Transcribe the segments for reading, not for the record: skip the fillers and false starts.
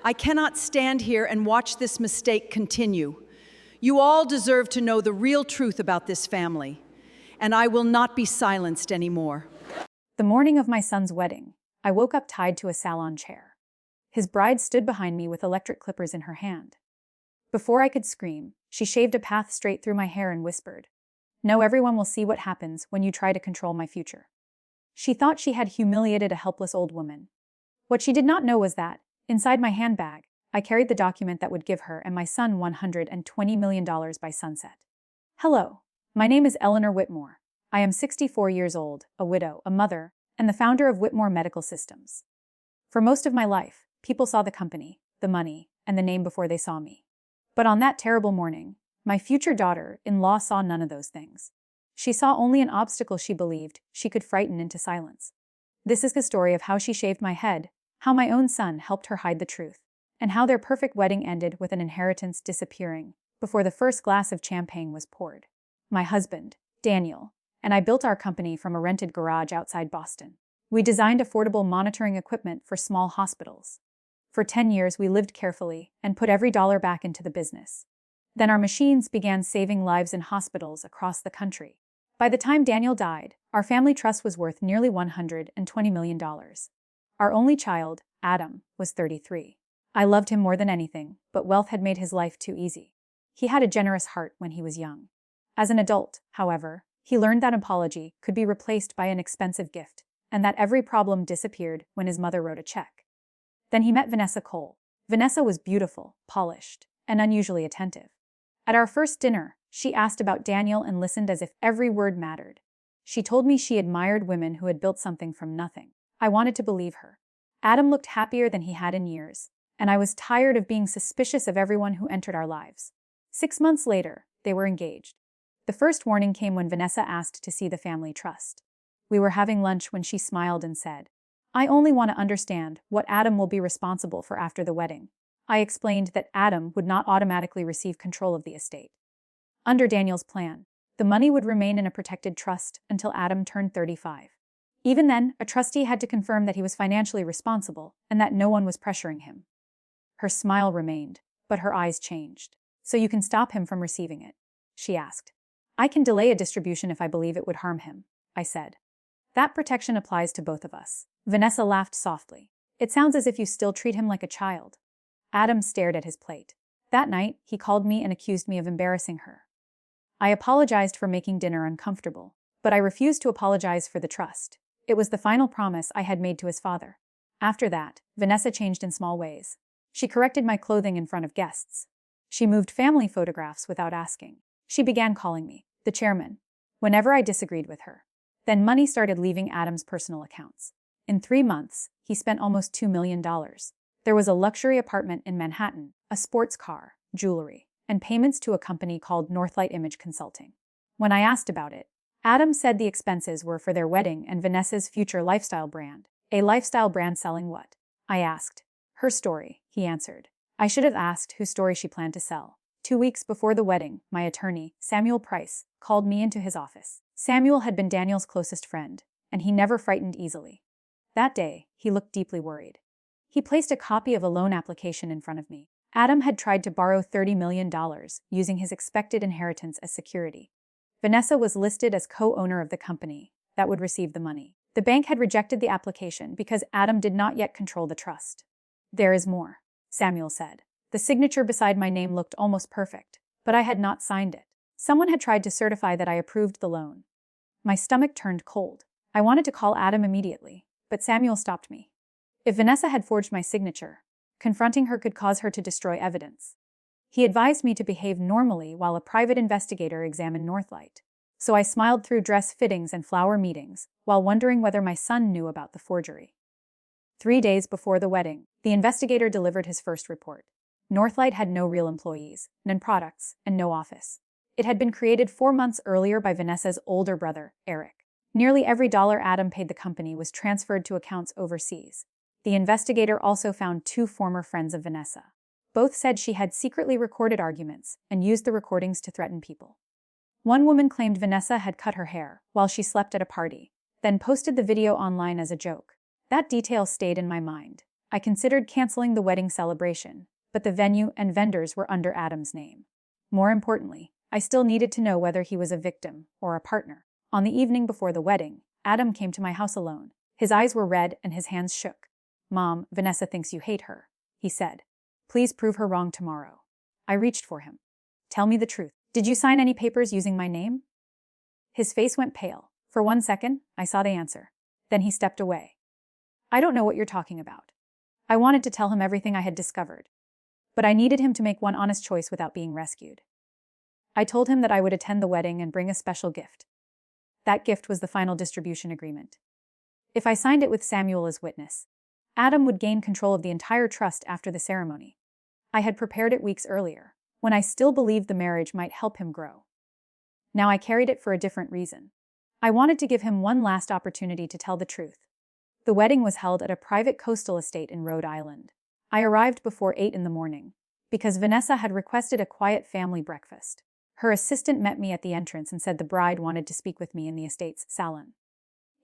I cannot stand here and watch this mistake continue. You all deserve to know the real truth about this family, and I will not be silenced anymore. The morning of my son's wedding, I woke up tied to a salon chair. His bride stood behind me with electric clippers in her hand. Before I could scream, she shaved a path straight through my hair and whispered, "No, everyone will see what happens when you try to control my future." She thought she had humiliated a helpless old woman. What she did not know was that, inside my handbag, I carried the document that would give her and my son $120 million by sunset. Hello, my name is Eleanor Whitmore. I am 64 years old, a widow, a mother, and the founder of Whitmore Medical Systems. For most of my life, people saw the company, the money, and the name before they saw me. But on that terrible morning, my future daughter-in-law saw none of those things. She saw only an obstacle she believed she could frighten into silence. This is the story of how she shaved my head, how my own son helped her hide the truth, and how their perfect wedding ended with an inheritance disappearing before the first glass of champagne was poured. My husband, Daniel, and I built our company from a rented garage outside Boston. We designed affordable monitoring equipment for small hospitals. For 10 years, we lived carefully and put every dollar back into the business. Then our machines began saving lives in hospitals across the country. By the time Daniel died, our family trust was worth nearly $120 million. Our only child, Adam, was 33. I loved him more than anything, but wealth had made his life too easy. He had a generous heart when he was young. As an adult, however, he learned that apology could be replaced by an expensive gift, and that every problem disappeared when his mother wrote a check. Then he met Vanessa Cole. Vanessa was beautiful, polished, and unusually attentive. At our first dinner, she asked about Daniel and listened as if every word mattered. She told me she admired women who had built something from nothing. I wanted to believe her. Adam looked happier than he had in years, and I was tired of being suspicious of everyone who entered our lives. 6 months later, they were engaged. The first warning came when Vanessa asked to see the family trust. We were having lunch when she smiled and said, "I only want to understand what Adam will be responsible for after the wedding." I explained that Adam would not automatically receive control of the estate. Under Daniel's plan, the money would remain in a protected trust until Adam turned 35. Even then, a trustee had to confirm that he was financially responsible and that no one was pressuring him. Her smile remained, but her eyes changed. "So you can stop him from receiving it?" she asked. "I can delay a distribution if I believe it would harm him," I said. "That protection applies to both of us." Vanessa laughed softly. "It sounds as if you still treat him like a child." Adam stared at his plate. That night, he called me and accused me of embarrassing her. I apologized for making dinner uncomfortable, but I refused to apologize for the trust. It was the final promise I had made to his father. After that, Vanessa changed in small ways. She corrected my clothing in front of guests. She moved family photographs without asking. She began calling me the chairman whenever I disagreed with her. Then money started leaving Adam's personal accounts. In 3 months, he spent almost $2 million. There was a luxury apartment in Manhattan, a sports car, jewelry, and payments to a company called Northlight Image Consulting. When I asked about it, Adam said the expenses were for their wedding and Vanessa's future lifestyle brand. A lifestyle brand selling what? I asked. Her story, he answered. I should have asked whose story she planned to sell. 2 weeks before the wedding, my attorney, Samuel Price, called me into his office. Samuel had been Daniel's closest friend, and he never frightened easily. That day, he looked deeply worried. He placed a copy of a loan application in front of me. Adam had tried to borrow $30 million, using his expected inheritance as security. Vanessa was listed as co-owner of the company that would receive the money. The bank had rejected the application because Adam did not yet control the trust. "There is more," Samuel said. The signature beside my name looked almost perfect, but I had not signed it. Someone had tried to certify that I approved the loan. My stomach turned cold. I wanted to call Adam immediately, but Samuel stopped me. If Vanessa had forged my signature, confronting her could cause her to destroy evidence. He advised me to behave normally while a private investigator examined Northlight. So I smiled through dress fittings and flower meetings, while wondering whether my son knew about the forgery. 3 days before the wedding, the investigator delivered his first report. Northlight had no real employees, none products, and no office. It had been created 4 months earlier by Vanessa's older brother, Eric. Nearly every dollar Adam paid the company was transferred to accounts overseas. The investigator also found 2 former friends of Vanessa. Both said she had secretly recorded arguments and used the recordings to threaten people. One woman claimed Vanessa had cut her hair while she slept at a party, then posted the video online as a joke. That detail stayed in my mind. I considered canceling the wedding celebration, but the venue and vendors were under Adam's name. More importantly, I still needed to know whether he was a victim or a partner. On the evening before the wedding, Adam came to my house alone. His eyes were red and his hands shook. "Mom, Vanessa thinks you hate her," he said. "Please prove her wrong tomorrow." I reached for him. "Tell me the truth. Did you sign any papers using my name?" His face went pale. For 1 second, I saw the answer. Then he stepped away. "I don't know what you're talking about." I wanted to tell him everything I had discovered, but I needed him to make one honest choice without being rescued. I told him that I would attend the wedding and bring a special gift. That gift was the final distribution agreement. If I signed it with Samuel as witness, Adam would gain control of the entire trust after the ceremony. I had prepared it weeks earlier, when I still believed the marriage might help him grow. Now I carried it for a different reason. I wanted to give him one last opportunity to tell the truth. The wedding was held at a private coastal estate in Rhode Island. I arrived before 8 in the morning, because Vanessa had requested a quiet family breakfast. Her assistant met me at the entrance and said the bride wanted to speak with me in the estate's salon.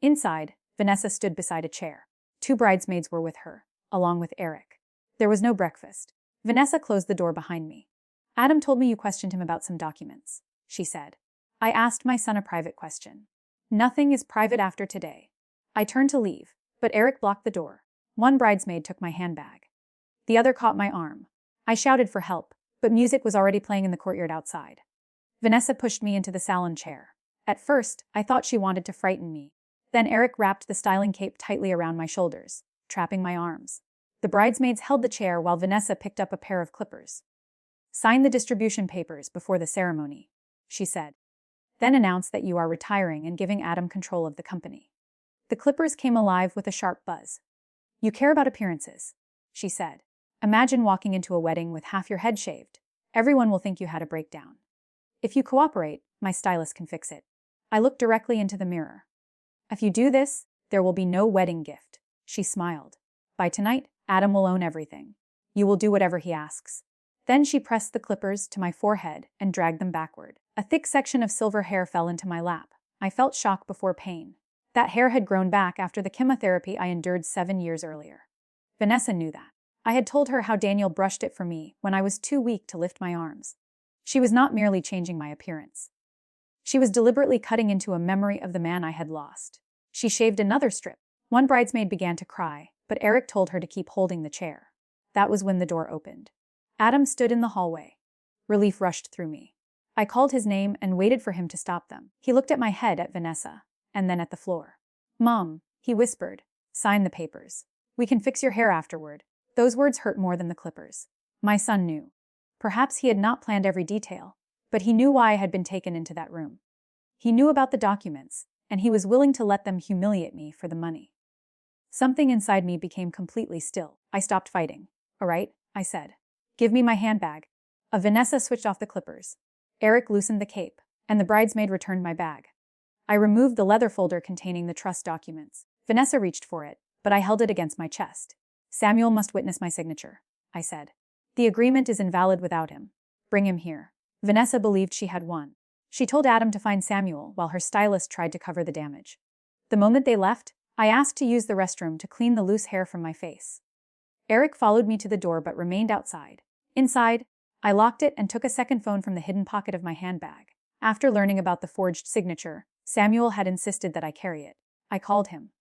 Inside, Vanessa stood beside a chair. 2 bridesmaids were with her, along with Eric. There was no breakfast. Vanessa closed the door behind me. "Adam told me you questioned him about some documents," she said. "I asked my son a private question." "Nothing is private after today." I turned to leave, but Eric blocked the door. One bridesmaid took my handbag. The other caught my arm. I shouted for help, but music was already playing in the courtyard outside. Vanessa pushed me into the salon chair. At first, I thought she wanted to frighten me. Then Eric wrapped the styling cape tightly around my shoulders, trapping my arms. The bridesmaids held the chair while Vanessa picked up a pair of clippers. "Sign the distribution papers before the ceremony," she said. "Then announce that you are retiring and giving Adam control of the company." The clippers came alive with a sharp buzz. "You care about appearances," she said. "Imagine walking into a wedding with half your head shaved. Everyone will think you had a breakdown. If you cooperate, my stylist can fix it." I looked directly into the mirror. "If you do this, there will be no wedding gift," she smiled. "By tonight, Adam will own everything. You will do whatever he asks." Then she pressed the clippers to my forehead and dragged them backward. A thick section of silver hair fell into my lap. I felt shock before pain. That hair had grown back after the chemotherapy I endured 7 years earlier. Vanessa knew that. I had told her how Daniel brushed it for me when I was too weak to lift my arms. She was not merely changing my appearance. She was deliberately cutting into a memory of the man I had lost. She shaved another strip. One bridesmaid began to cry, but Eric told her to keep holding the chair. That was when the door opened. Adam stood in the hallway. Relief rushed through me. I called his name and waited for him to stop them. He looked at my head, at Vanessa, and then at the floor. "Mom," he whispered, "sign the papers. We can fix your hair afterward." Those words hurt more than the clippers. My son knew. Perhaps he had not planned every detail, but he knew why I had been taken into that room. He knew about the documents, and he was willing to let them humiliate me for the money. Something inside me became completely still. I stopped fighting. "All right," I said. "Give me my handbag." Vanessa switched off the clippers. Eric loosened the cape, and the bridesmaid returned my bag. I removed the leather folder containing the trust documents. Vanessa reached for it, but I held it against my chest. "Samuel must witness my signature," I said. "The agreement is invalid without him. Bring him here." Vanessa believed she had won. She told Adam to find Samuel while her stylist tried to cover the damage. The moment they left, I asked to use the restroom to clean the loose hair from my face. Eric followed me to the door but remained outside. Inside, I locked it and took a second phone from the hidden pocket of my handbag. After learning about the forged signature, Samuel had insisted that I carry it. I called him.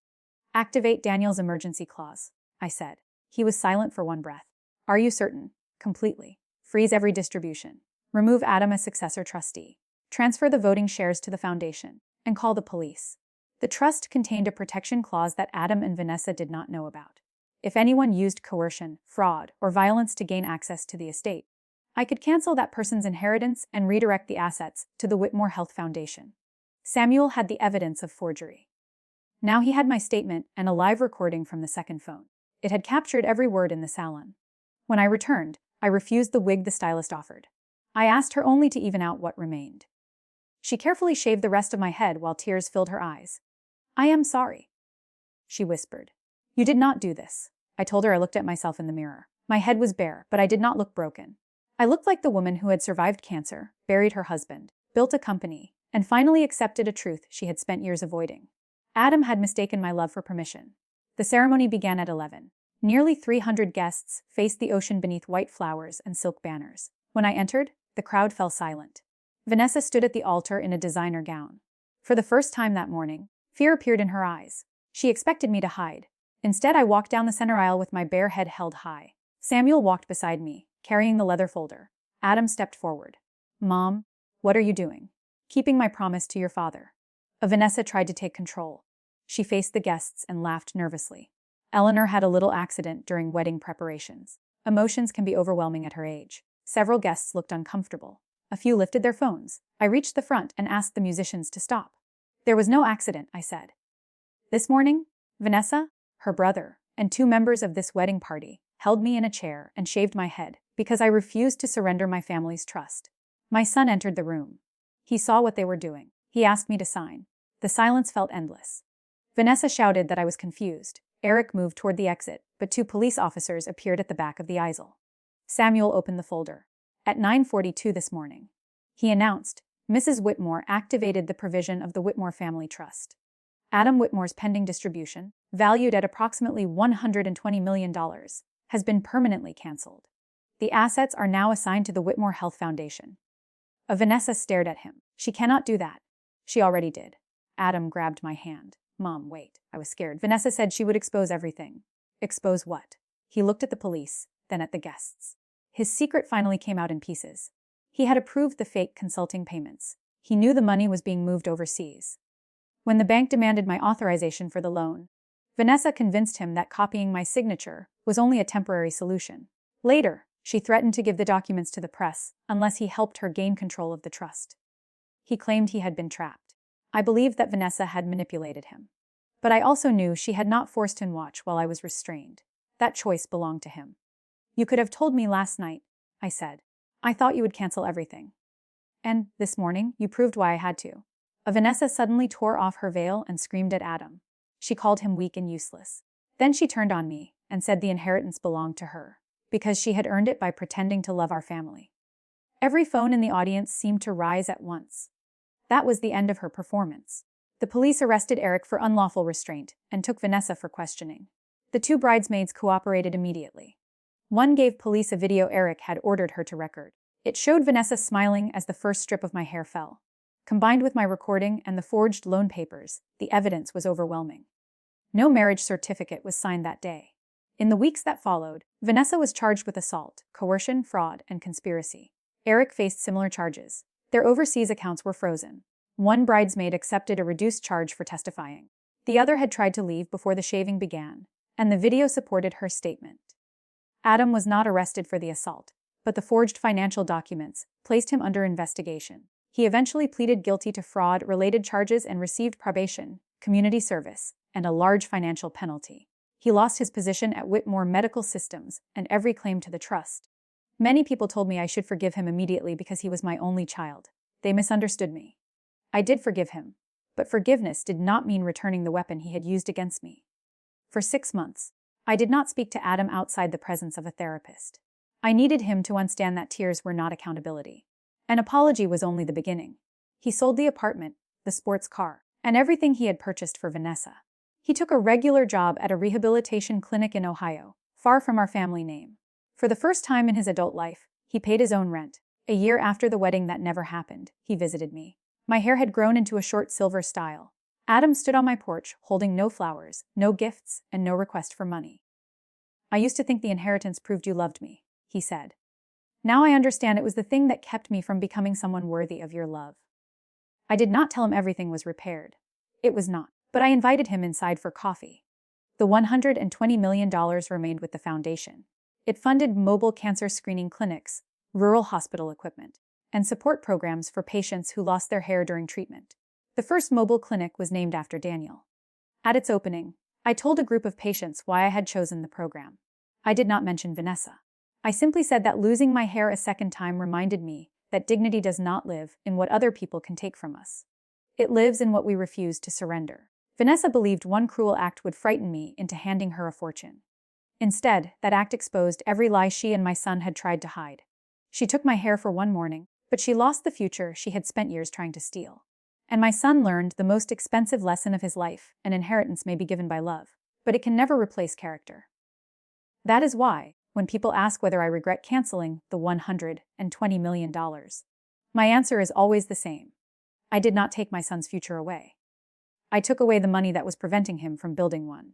"Activate Daniel's emergency clause," I said. He was silent for one breath. "Are you certain?" "Completely. Freeze every distribution. Remove Adam as successor trustee. Transfer the voting shares to the foundation. And call the police." The trust contained a protection clause that Adam and Vanessa did not know about. If anyone used coercion, fraud, or violence to gain access to the estate, I could cancel that person's inheritance and redirect the assets to the Whitmore Health Foundation. Samuel had the evidence of forgery. Now he had my statement and a live recording from the second phone. It had captured every word in the salon. When I returned, I refused the wig the stylist offered. I asked her only to even out what remained. She carefully shaved the rest of my head while tears filled her eyes. "I am sorry," she whispered. "You did not do this." I told her I looked at myself in the mirror. My head was bare, but I did not look broken. I looked like the woman who had survived cancer, buried her husband, built a company, and finally accepted a truth she had spent years avoiding. Adam had mistaken my love for permission. The ceremony began at 11. Nearly 300 guests faced the ocean beneath white flowers and silk banners. When I entered, the crowd fell silent. Vanessa stood at the altar in a designer gown. For the first time that morning, fear appeared in her eyes. She expected me to hide. Instead, I walked down the center aisle with my bare head held high. Samuel walked beside me, carrying the leather folder. Adam stepped forward. "Mom, what are you doing?" "Keeping my promise to your father." Vanessa tried to take control. She faced the guests and laughed nervously. Eleanor had a little accident during wedding preparations. Emotions can be overwhelming at her age. Several guests looked uncomfortable. A few lifted their phones. I reached the front and asked the musicians to stop. "There was no accident," I said. "This morning, Vanessa, her brother, and 2 members of this wedding party held me in a chair and shaved my head because I refused to surrender my family's trust." My son entered the room. He saw what they were doing. He asked me to sign. The silence felt endless. Vanessa shouted that I was confused. Eric moved toward the exit, but 2 police officers appeared at the back of the aisle. Samuel opened the folder. At 9:42 this morning, he announced, Mrs. Whitmore activated the provision of the Whitmore Family Trust. Adam Whitmore's pending distribution, valued at approximately $120 million, has been permanently canceled. The assets are now assigned to the Whitmore Health Foundation. Vanessa stared at him. "She cannot do that." "She already did." Adam grabbed my hand. "Mom, wait." I was scared. "Vanessa said she would expose everything." "Expose what?" He looked at the police, then at the guests. His secret finally came out in pieces. He had approved the fake consulting payments. He knew the money was being moved overseas. When the bank demanded my authorization for the loan, Vanessa convinced him that copying my signature was only a temporary solution. Later, she threatened to give the documents to the press unless he helped her gain control of the trust. He claimed he had been trapped. I believed that Vanessa had manipulated him. But I also knew she had not forced him to watch while I was restrained. That choice belonged to him. "You could have told me last night," I said. "I thought you would cancel everything. And, this morning, you proved why I had to." Vanessa suddenly tore off her veil and screamed at Adam. She called him weak and useless. Then she turned on me and said the inheritance belonged to her, because she had earned it by pretending to love our family. Every phone in the audience seemed to rise at once. That was the end of her performance. The police arrested Eric for unlawful restraint and took Vanessa for questioning. The 2 bridesmaids cooperated immediately. One gave police a video Eric had ordered her to record. It showed Vanessa smiling as the first strip of my hair fell. Combined with my recording and the forged loan papers, the evidence was overwhelming. No marriage certificate was signed that day. In the weeks that followed, Vanessa was charged with assault, coercion, fraud, and conspiracy. Eric faced similar charges. Their overseas accounts were frozen. One bridesmaid accepted a reduced charge for testifying. The other had tried to leave before the shaving began, and the video supported her statement. Adam was not arrested for the assault, but the forged financial documents placed him under investigation. He eventually pleaded guilty to fraud-related charges and received probation, community service, and a large financial penalty. He lost his position at Whitmore Medical Systems and every claim to the trust. Many people told me I should forgive him immediately because he was my only child. They misunderstood me. I did forgive him, but forgiveness did not mean returning the weapon he had used against me. For 6 months, I did not speak to Adam outside the presence of a therapist. I needed him to understand that tears were not accountability. An apology was only the beginning. He sold the apartment, the sports car, and everything he had purchased for Vanessa. He took a regular job at a rehabilitation clinic in Ohio, far from our family name. For the first time in his adult life, he paid his own rent. A year after the wedding that never happened, he visited me. My hair had grown into a short silver style. Adam stood on my porch, holding no flowers, no gifts, and no request for money. "I used to think the inheritance proved you loved me," he said. "Now I understand it was the thing that kept me from becoming someone worthy of your love." I did not tell him everything was repaired. It was not, but I invited him inside for coffee. The $120 million remained with the foundation. It funded mobile cancer screening clinics, rural hospital equipment, and support programs for patients who lost their hair during treatment. The first mobile clinic was named after Daniel. At its opening, I told a group of patients why I had chosen the program. I did not mention Vanessa. I simply said that losing my hair a second time reminded me that dignity does not live in what other people can take from us. It lives in what we refuse to surrender. Vanessa believed one cruel act would frighten me into handing her a fortune. Instead, that act exposed every lie she and my son had tried to hide. She took my hair for one morning, but she lost the future she had spent years trying to steal. And my son learned the most expensive lesson of his life: an inheritance may be given by love, but it can never replace character. That is why, when people ask whether I regret canceling the $120 million, my answer is always the same. I did not take my son's future away. I took away the money that was preventing him from building one.